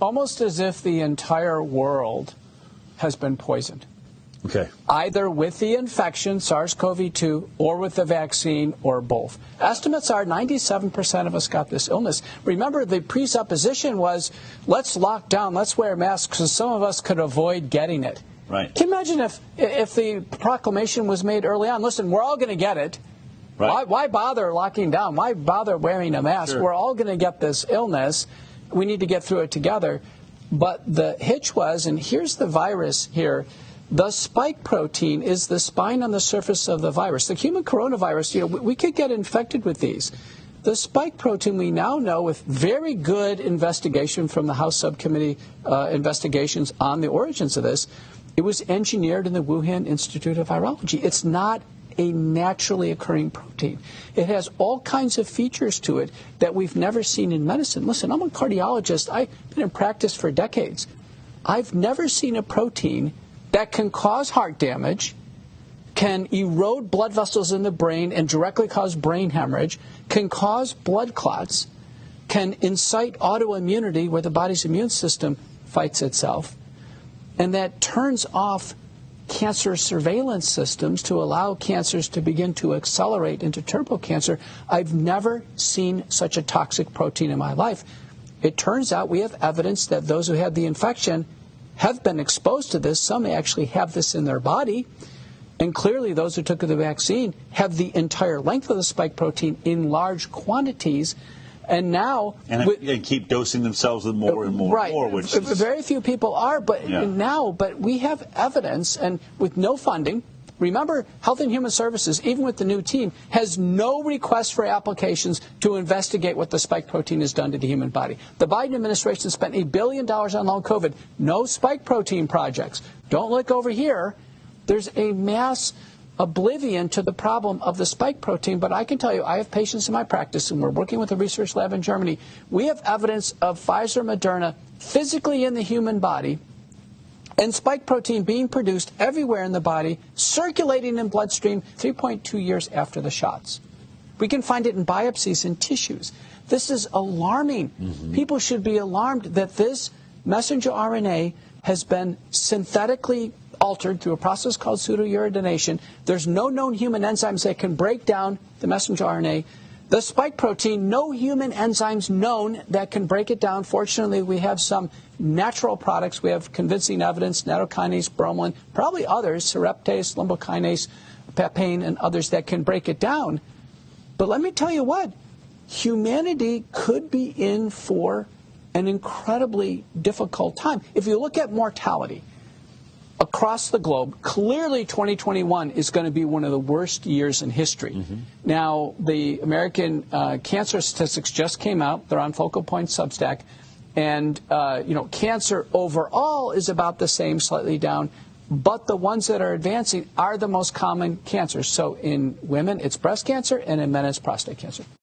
almost as if the entire world has been poisoned. Okay. Either with the infection, SARS-CoV-2, or with the vaccine, or both. Estimates are 97% of us got this illness. Remember, the presupposition was, let's lock down, let's wear masks, because some of us could avoid getting it. Right. Can you imagine if the proclamation was made early on, listen, we're all going to get it. Right. Why bother locking down? Why bother wearing a mask? Sure. We're all going to get this illness. We need to get through it together. But the hitch was, and here's the virus here, the spike protein is the spine on the surface of the virus. The human coronavirus, we could get infected with these. The spike protein, we now know with very good investigation from the House Subcommittee investigations on the origins of this, it was engineered in the Wuhan Institute of Virology. It's not a naturally occurring protein. It has all kinds of features to it that we've never seen in medicine. Listen, I'm a cardiologist. I've been in practice for decades. I've never seen a protein that can cause heart damage, can erode blood vessels in the brain and directly cause brain hemorrhage, can cause blood clots, can incite autoimmunity where the body's immune system fights itself, and that turns off cancer surveillance systems to allow cancers to begin to accelerate into turbo cancer. I've never seen such a toxic protein in my life. It turns out we have evidence that those who had the infection have been exposed to this. Some may actually have this in their body. And clearly those who took the vaccine have the entire length of the spike protein in large quantities. And now... And keep dosing themselves with more and more right. and more. Which is, very few people are, but we have evidence, and with no funding. Remember, Health and Human Services, even with the new team, has no request for applications to investigate what the spike protein has done to the human body. The Biden administration spent $1 billion on long COVID. No spike protein projects. Don't look over here. There's a mass oblivion to the problem of the spike protein, but I can tell you, I have patients in my practice, and we're working with a research lab in Germany. We have evidence of Pfizer, Moderna physically in the human body, and spike protein being produced everywhere in the body, circulating in bloodstream 3.2 years after the shots. We can find it in biopsies and tissues. This is alarming. Mm-hmm. People should be alarmed that this messenger RNA has been synthetically altered through a process called pseudouridination. There's no known human enzymes that can break down the messenger RNA. The spike protein, no human enzymes known that can break it down. Fortunately, we have some natural products. We have convincing evidence, nattokinase, bromelain, probably others, sereptase, lumbokinase, papain, and others that can break it down. But let me tell you what, humanity could be in for an incredibly difficult time. If you look at mortality across the globe, clearly 2021 is going to be one of the worst years in history. Mm-hmm. Now, the American cancer statistics just came out. They're on Focal Point Substack. And, cancer overall is about the same, slightly down. But the ones that are advancing are the most common cancers. So in women, it's breast cancer, and in men, it's prostate cancer.